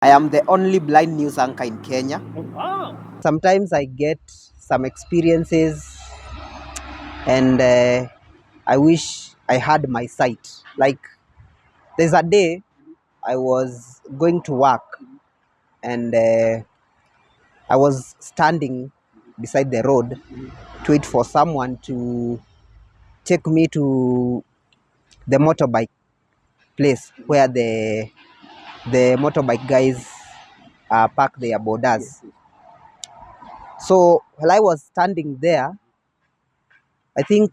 I am the only blind news anchor in Kenya. Oh, wow. Sometimes I get some experiences and I wish I had my sight. Like there's a day I was going to work and I was standing beside the road to wait for someone to take me to the motorbike place where the motorbike guys park their borders. So while I was standing there, I think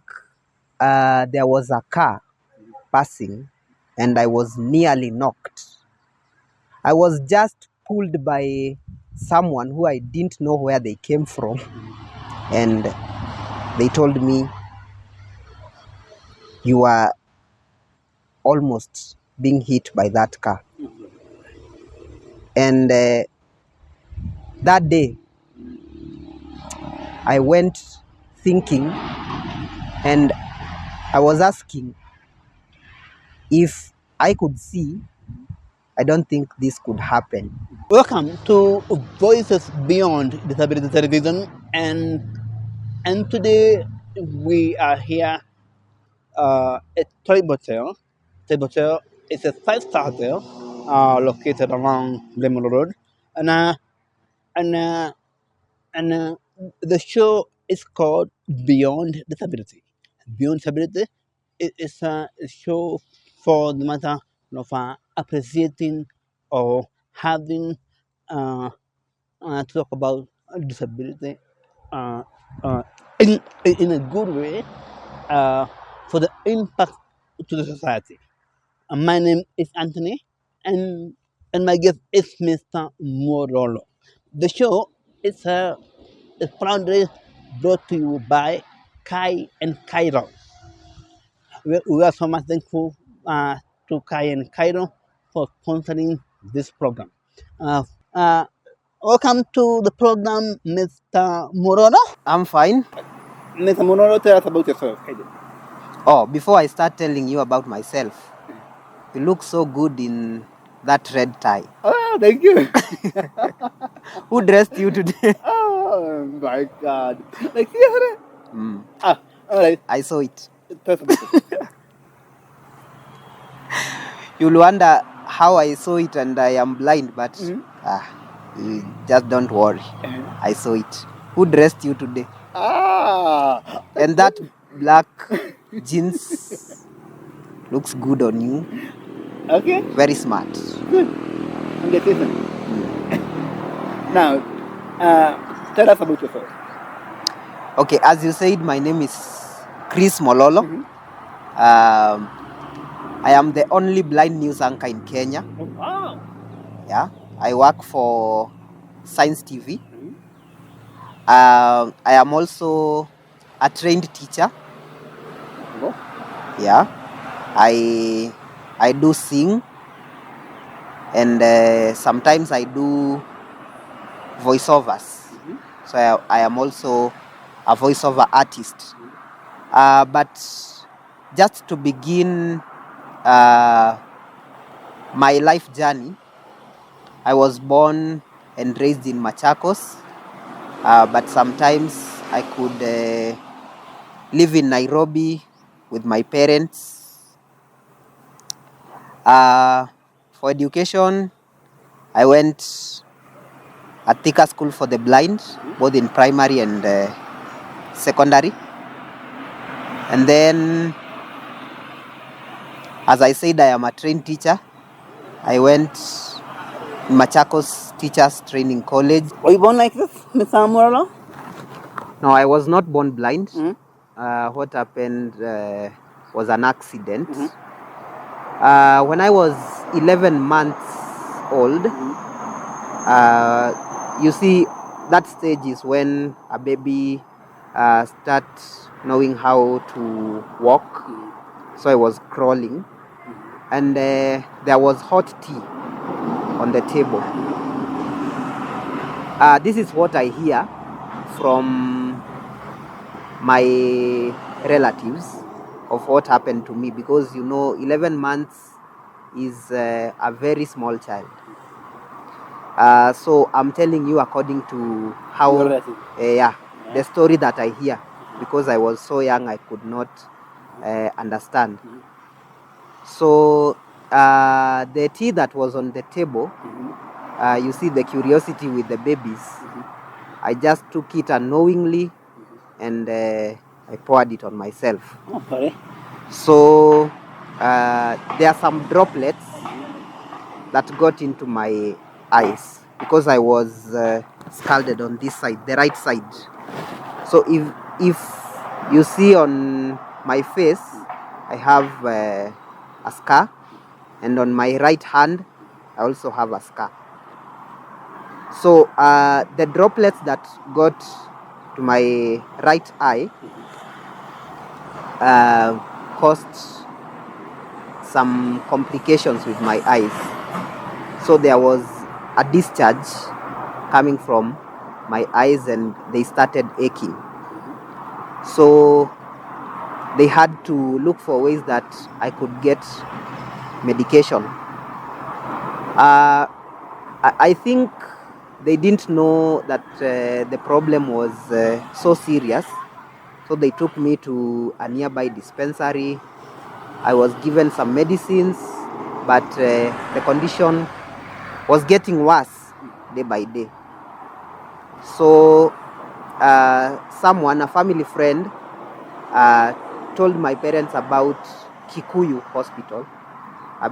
there was a car passing and I was nearly knocked. I was just pulled by someone who I didn't know where they came from, and they told me, "You are almost being hit by that car." And that day, I went thinking and I was asking if I could see, I don't think this could happen. Welcome to Voices Beyond Disability Television, and today we are here at Toy Hotel. Toy Hotel is a five-star hotel located along Lemon Road, and uh, and uh, and the show is called Beyond Disability. Beyond Disability is a show for the matter of appreciating or having uh, to talk about disability uh, uh, in a good way uh, for the impact to the society. My name is Anthony, and and my guest is Mr. Morolo. The show is proudly brought to you by Kai and Kairo. We are so much thankful to Kai and Cairo for sponsoring this program. Uh, uh, Welcome to the program, Mr. Morono. I'm fine. Mr. Morono, tell us about yourself. Oh, before I start telling you about myself, you look so good in that red tie. Oh, thank you. Who dressed you today? Oh my God! Like, yeah. Mm, All right. I saw it. Tell us about yourself. You'll wonder how I saw it and I am blind, but Mhm. you just don't worry. I saw it. Who dressed you today? Ah. And that black jeans looks good on you. Okay. Very smart. Good. I'm getting it. Now, tell us about yourself. Okay, as you said, my name is Chris Mololo. Mhm. I am the only blind news anchor in Kenya. Oh, wow. Yeah, I work for Science TV. Mhm. I am also a trained teacher. Oh. Yeah, I do sing, and sometimes I do voiceovers. Mhm. So I am also a voiceover artist. But just to begin my life journey, I was born and raised in Machakos, but sometimes I could live in Nairobi with my parents. For education, I went at Thika School for the Blind, both in primary and secondary. And then, as I said, I am a trained teacher. I went Machakos Teachers Training College. Were you born like this, Mr. Moralo? No, I was not born blind. Mhm. What happened was an accident. Mhm. When I was 11 months old, you see, that stage is when a baby starts knowing how to walk. So I was crawling, and there was hot tea on the table. This is what I hear from my relatives of what happened to me, because 11 months is a very small child. So I'm telling you according to how, the story that I hear, because I was so young, I could not understand. So the tea that was on the table, you see the curiosity with the babies. I just took it unknowingly and I poured it on myself. Okay. So there are some droplets that got into my eyes because I was scalded on this side, the right side. So if you see on my face, I have a scar, and on my right hand, I also have a scar. So the droplets that got to my right eye caused some complications with my eyes. So there was a discharge coming from my eyes and they started aching. So they had to look for ways that I could get medication. I think they didn't know that the problem was so serious. So they took me to a nearby dispensary. I was given some medicines, but the condition was getting worse day by day. So someone, a family friend, told my parents about Kikuyu Hospital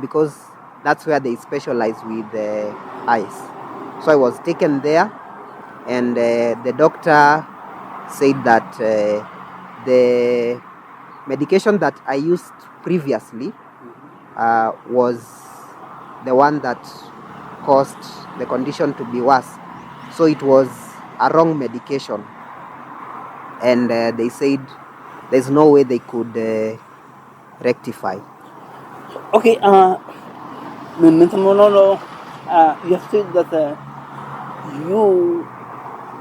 because that's where they specialize with eyes. So I was taken there, and the doctor said that the medication that I used previously was the one that caused the condition to be worse. So it was a wrong medication, and they said there's no way they could rectify. Okay, Mr. Monolo, you said that you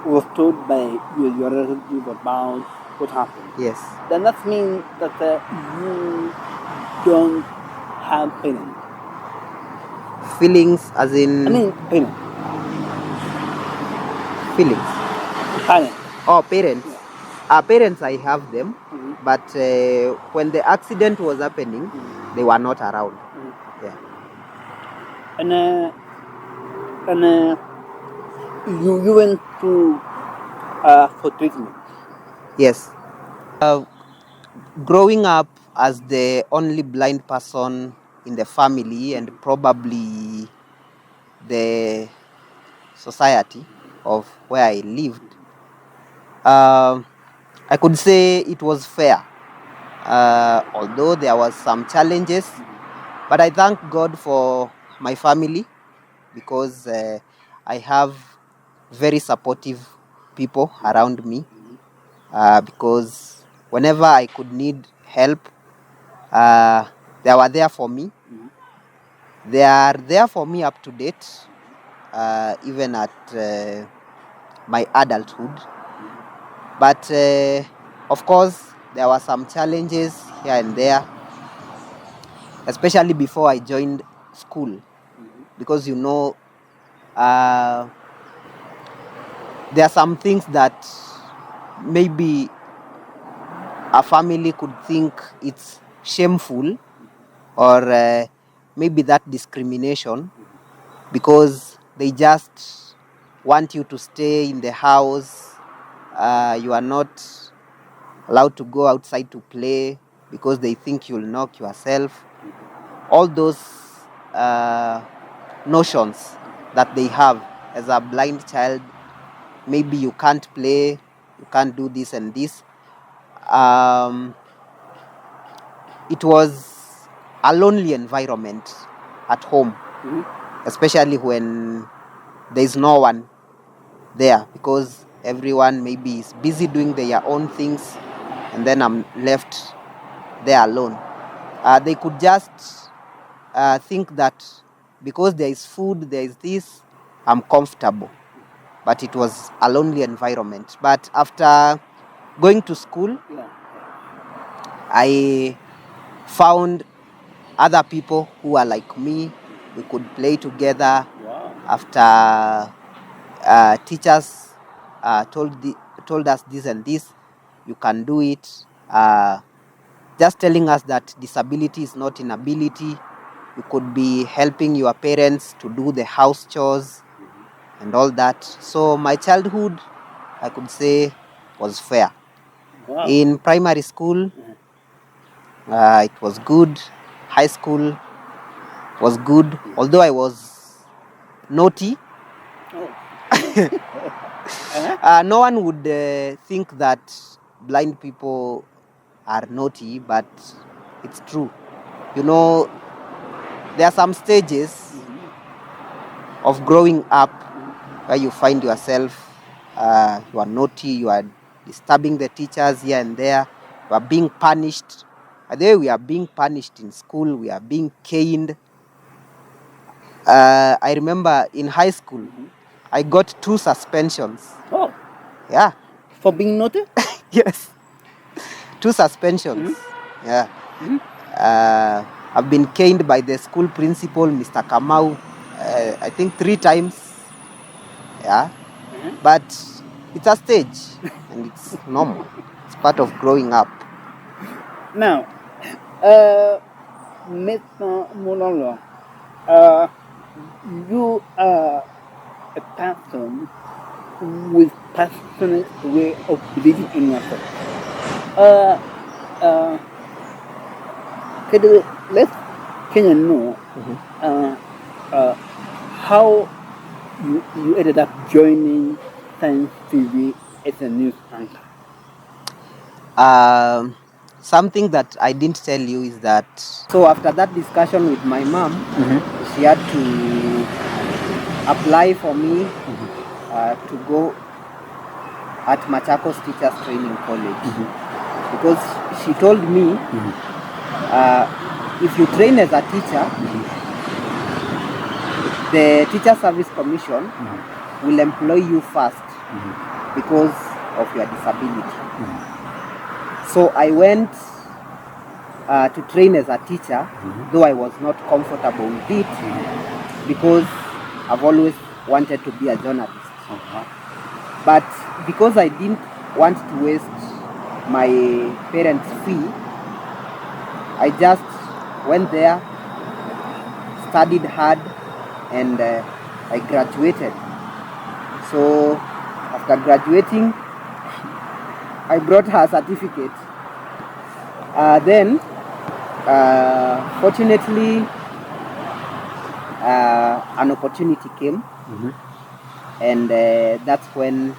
was told by your relative about what happened. Yes. Then that means that you don't have parents. Feelings, as in I mean, parents. feelings. Parents. Oh, parents. Parents, I have them, but when the accident was happening, they were not around. Yeah. And you went to for treatment. Yes. Growing up as the only blind person in the family and probably the society of where I lived, I could say it was fair. Although there was some challenges, but I thank God for my family because I have very supportive people around me. Because whenever I could need help, they were there for me. They are there for me up to date, even at my adulthood. But of course, there were some challenges here and there, especially before I joined school, because there are some things that maybe a family could think it's shameful, or maybe that discrimination, because they just want you to stay in the house. You are not allowed to go outside to play because they think you'll knock yourself. All those notions that they have as a blind child, maybe you can't play, you can't do this and this. It was a lonely environment at home, especially when there's no one there, because everyone maybe is busy doing their own things, and then I'm left there alone. They could just think that because there is food, there is this, I'm comfortable. But it was a lonely environment. But after going to school, I found other people who are like me. We could play together. after teachers told us this and this, you can do it. Just telling us that disability is not inability. You could be helping your parents to do the house chores and all that. So my childhood, I could say, was fair. Wow. In primary school, it was good. High school was good, although I was naughty. No one would think that blind people are naughty, but it's true. You know, there are some stages of growing up where you find yourself, you are naughty, you are disturbing the teachers here and there, you are being punished. By the way, we are being punished in school, we are being caned. I remember in high school, I got 2 suspensions. Oh, Yeah. for being naughty? Yes. 2 suspensions. Yeah. I've been caned by the school principal, Mr. Kamau, I think 3 times. Yeah. But it's a stage and it's normal. It's part of growing up. Now, Mr. Mololo, you are a person with passionate way of believing in yourself. Let Kenya know how you ended up joining Science TV as a news anchor. Something that I didn't tell you is that, so after that discussion with my mom, she had to apply for me to go at Machakos Teachers Training College, because she told me if you train as a teacher, the Teacher Service Commission will employ you first because of your disability. So I went to train as a teacher, though I was not comfortable with it because I've always wanted to be a journalist. But because I didn't want to waste my parents' fee, I just went there, studied hard, and I graduated. So after graduating, I brought her a certificate. Then, fortunately, an opportunity came, and that's when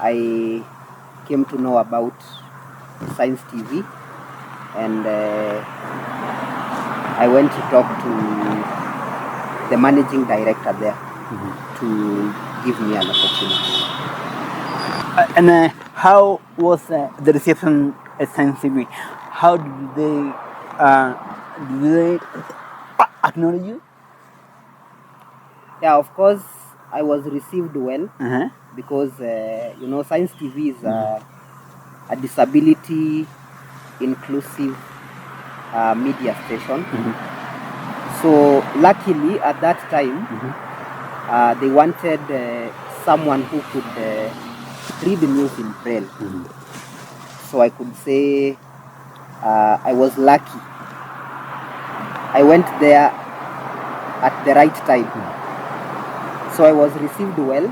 I came to know about Science TV, and I went to talk to the managing director there to give me an opportunity. And how was the reception at Science TV? How did they acknowledge you? Yeah, of course, I was received well because Science TV is a disability inclusive media station. So luckily at that time, they wanted someone who could read the news in Braille. So I could say I was lucky. I went there at the right time. So I was received well.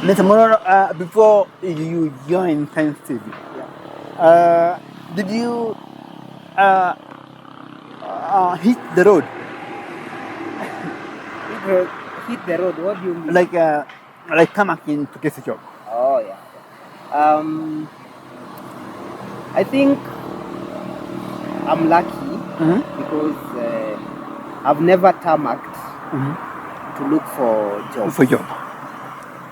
Mr. Mororo, before you joined Science TV, did you hit the road? Hit the road, what do you mean? Like Tamakin to get a job. Oh, yeah. I think I'm lucky because I've never tarmacked to look for jobs. For job?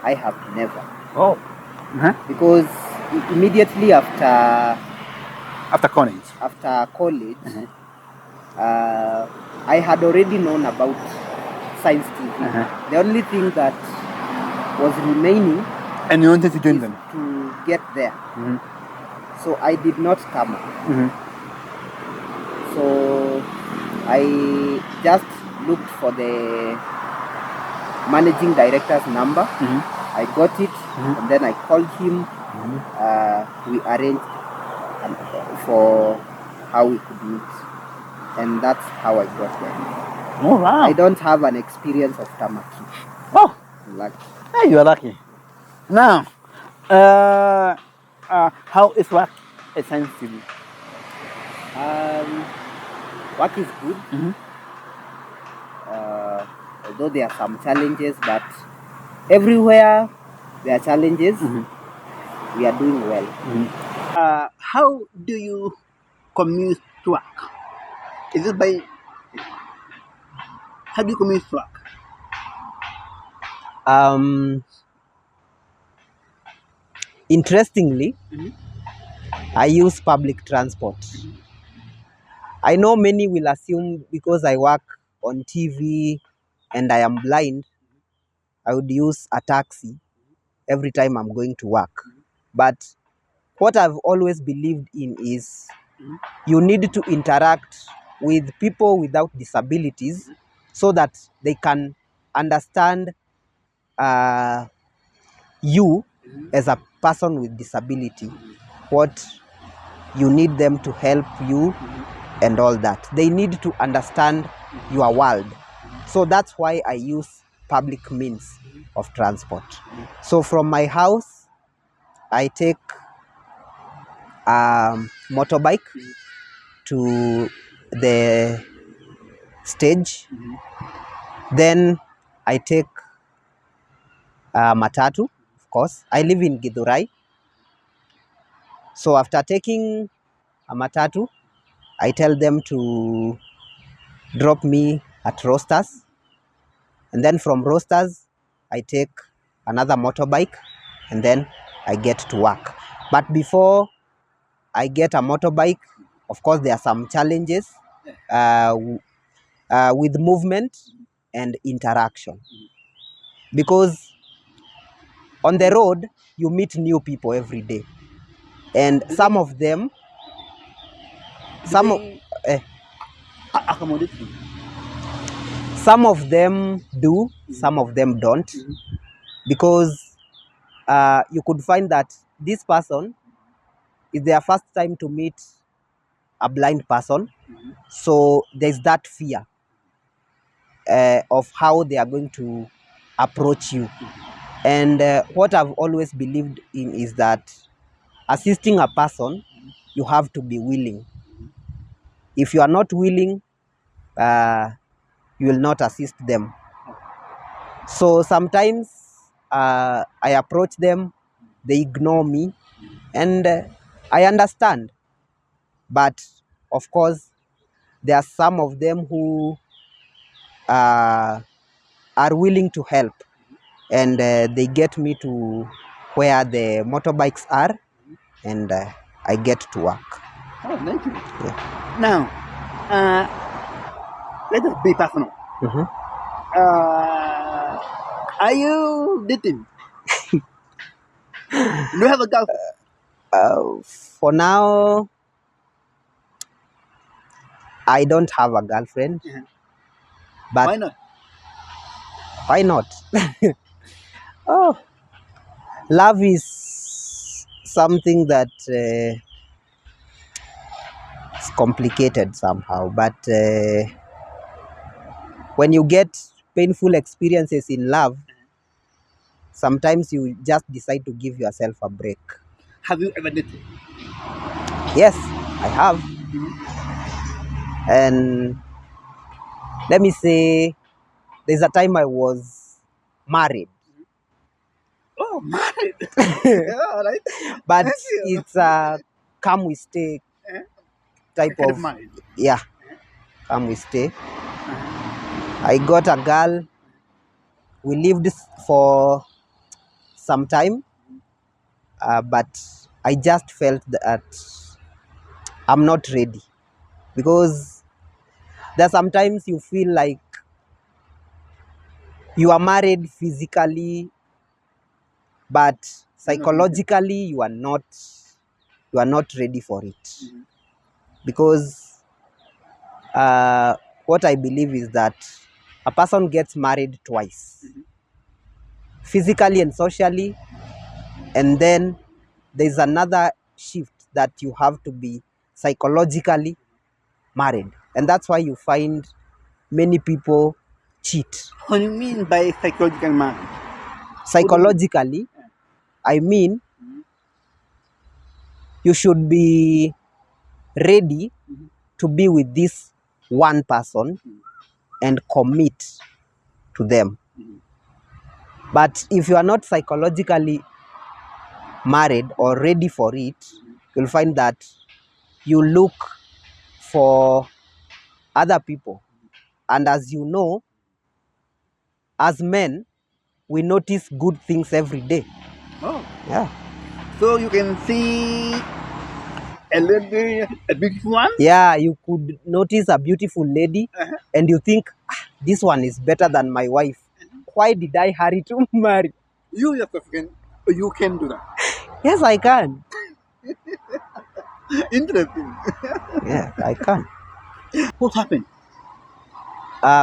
I have never. Oh. Because immediately after college, I had already known about Science TV. The only thing that was remaining, and you wanted to join them, to get there. So I did not come. So I just looked for the managing director's number. I got it, and then I called him. We arranged for how we could meet, and that's how I got there. Oh wow! I don't have an experience of tamaki. Oh, Lucky. hey, you are lucky. Now, how is work essentially? Work is good. Although there are some challenges, but everywhere there are challenges, we are doing well. How do you commute to work? Is it by how do you commute to work? Interestingly, I use public transport. I know many will assume because I work on TV and I am blind, I would use a taxi every time I'm going to work. But what I've always believed in is you need to interact with people without disabilities so that they can understand you as a person with disability, what you need them to help you and all that. They need to understand your world. So that's why I use public means of transport. So from my house, I take a motorbike to the stage. Then I take matatu, of course. I live in Githurai. So after taking a matatu, I tell them to drop me at Roasters. And then from Roasters, I take another motorbike and then I get to work. But before I get a motorbike, of course, there are some challenges with movement and interaction. Because on the road, you meet new people every day. And some of them, Accommodate you. some of them do, some of them don't. Because you could find that this person is their first time to meet a blind person. So there's that fear of how they are going to approach you. And what I've always believed in is that assisting a person, you have to be willing. If you are not willing, you will not assist them. So sometimes I approach them, they ignore me, and I understand. But of course, there are some of them who are willing to help, and they get me to where the motorbikes are, and I get to work. Oh, thank you. Yeah. Now, let us be personal. Are you dating? Do you have a girlfriend? For now, I don't have a girlfriend. But why not? Why not? Oh, love is something that is complicated somehow. But when you get painful experiences in love, sometimes you just decide to give yourself a break. Have you ever dated? Yes, I have. And let me say, there's a time I was married. Oh, married. Yeah, all right. But it's a come we stay type of married. Yeah, come we stay. I got a girl. We lived for some time, but I just felt that I'm not ready, because there are sometimes you feel like you are married physically, but psychologically you are not ready for it. Because what I believe is that a person gets married twice, physically and socially, and then there's another shift that you have to be psychologically married, and that's why you find many people cheat. What do you mean by psychological marriage? Psychologically, I mean you should be ready to be with this one person and commit to them. But if you are not psychologically married or ready for it, you'll find that you look for other people. And as you know, as men, we notice good things every day. Oh, Yeah. so you can see a lady, a beautiful one. Yeah, you could notice a beautiful lady and you think, this one is better than my wife. Why did I hurry to marry? You yourself can do that. Yes, I can. Interesting. Yeah, I can. What happened?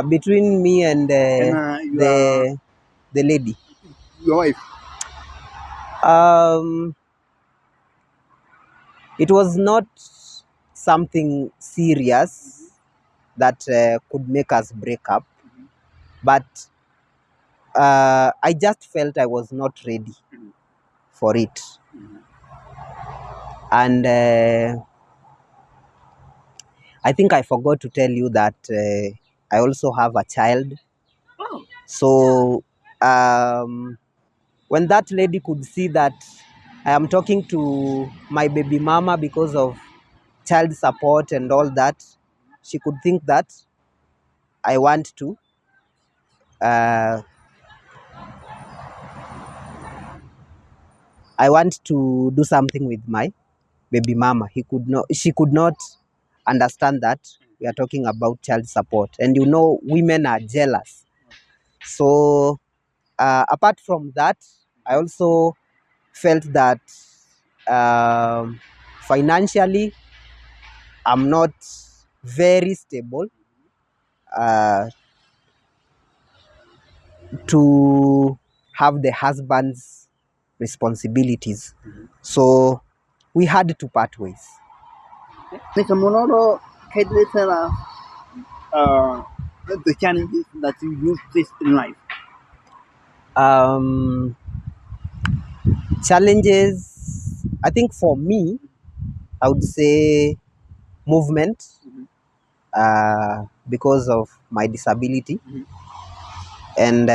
Between me and the lady. Your wife. It was not something serious that could make us break up, but I just felt I was not ready for it. And I think I forgot to tell you that I also have a child. Oh. So when that lady could see that I am talking to my baby mama because of child support and all that, she could think that I want to do something with my baby mama. She could not understand that we are talking about child support. And you know, women are jealous. So apart from that, I also felt that financially I'm not very stable to have the husband's responsibilities. So we had to part ways. Mr. Monoro, can you tell us the challenges that you face in life? Challenges, I think for me, I would say movement, because of my disability, and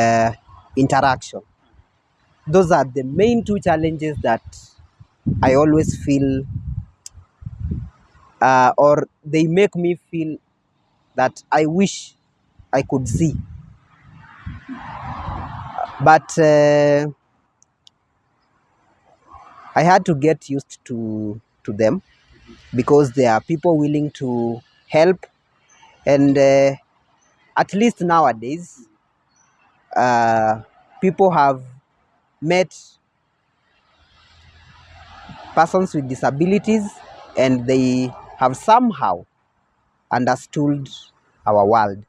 interaction. Those are the main two challenges that I always feel, or they make me feel that I wish I could see. But I had to get used to them because there are people willing to help, and at least nowadays, people have met persons with disabilities and they have somehow understood our world.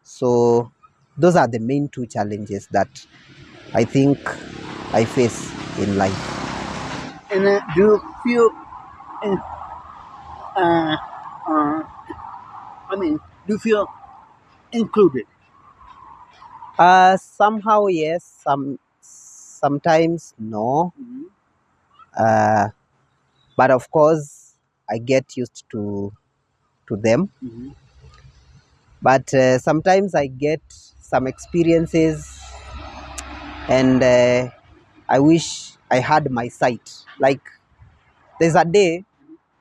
So those are the main two challenges that I think I face in life. And do you feel, do you feel included? Somehow yes, sometimes no. But of course, I get used to them. But sometimes I get some experiences, and I wish I had my sight. Like there's a day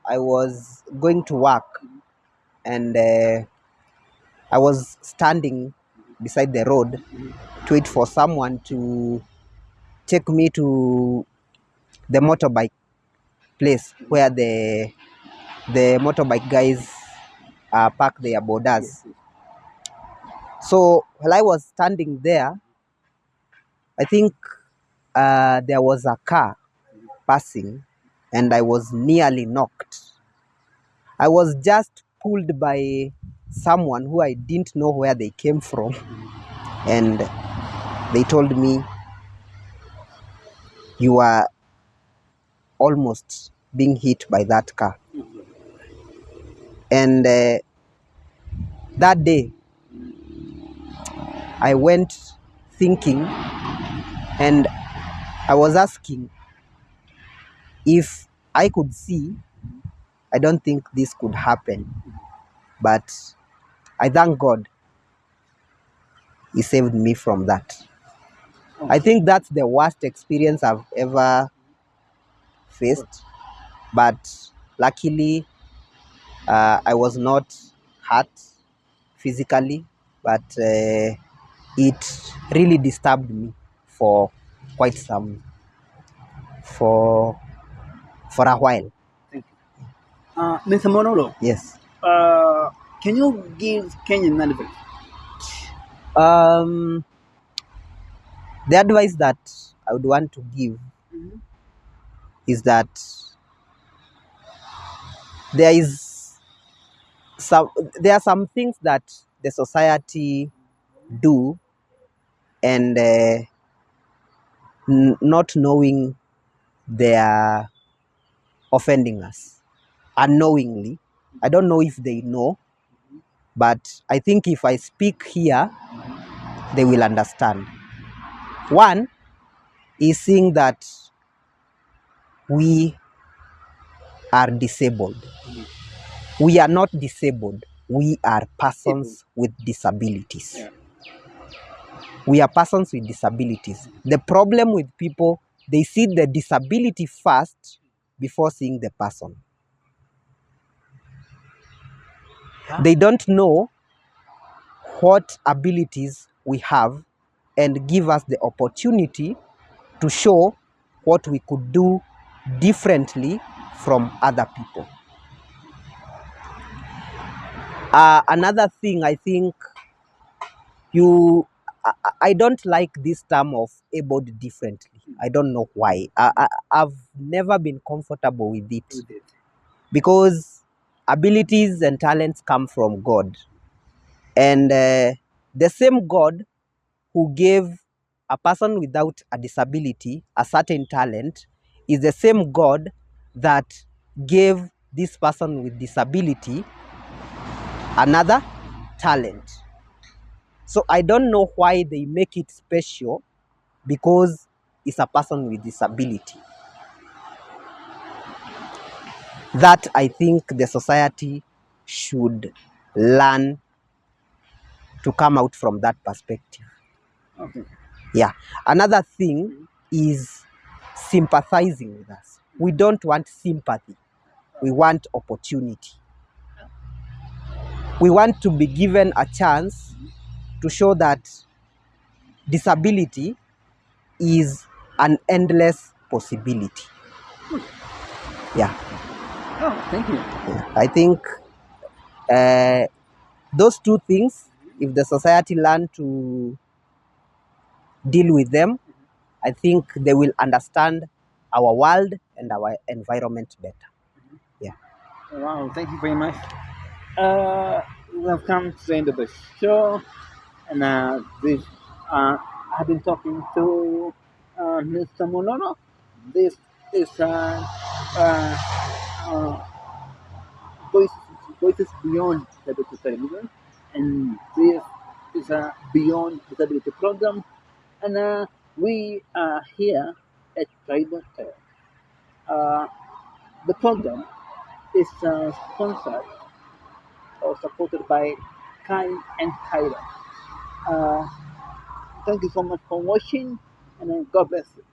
I was going to work, and I was standing beside the road to wait for someone to take me to the motorbike place where the motorbike guys park their borders. So while I was standing there, I think there was a car passing and I was nearly knocked. I was just pulled by someone who I didn't know where they came from, and they told me, you are almost being hit by that car. And that day, I went thinking, and I was asking, if I could see, I don't think this could happen. But I thank God He saved me from that. I think that's the worst experience I've ever faced. But luckily, I was not hurt physically, but it really disturbed me for quite some, for a while. Thank you. Mr. Monolo, Yes. can you give Kenyan advice? Um, the advice that I would want to give is that there is there are some things that the society do, and not knowing they are offending us unknowingly. I don't know if they know, but I think if I speak here, they will understand. One is seeing that we are disabled. We are not disabled. We are persons with disabilities. Yeah. We are persons with disabilities. The problem with people, they see the disability first before seeing the person. They don't know what abilities we have and give us the opportunity to show what we could do differently from other people. Another thing, I think I don't like this term of abled differently. I don't know why. I've never been comfortable with it, because abilities and talents come from God. And the same God who gave a person without a disability a certain talent is the same God that gave this person with disability another talent. So I don't know why they make it special because it's a person with disability. That I think the society should learn to come out from that perspective. Okay. Yeah. Another thing is sympathizing with us. We don't want sympathy. We want opportunity. We want to be given a chance to show that disability is an endless possibility. Yeah. Oh, thank you. Yeah. I think those two things, if the society learn to deal with them, I think they will understand our world and our environment better. Yeah. Wow, thank you very much. We have come to the end of the show, and this I've been talking to Mr. Monono. This is uh, uh, voices, voices beyond disability television, and this is a beyond disability program, and we are here at Tribal Tale. Uh, the program is sponsored or supported by Kai and Kairo. Uh, Thank you so much for watching, and God bless you.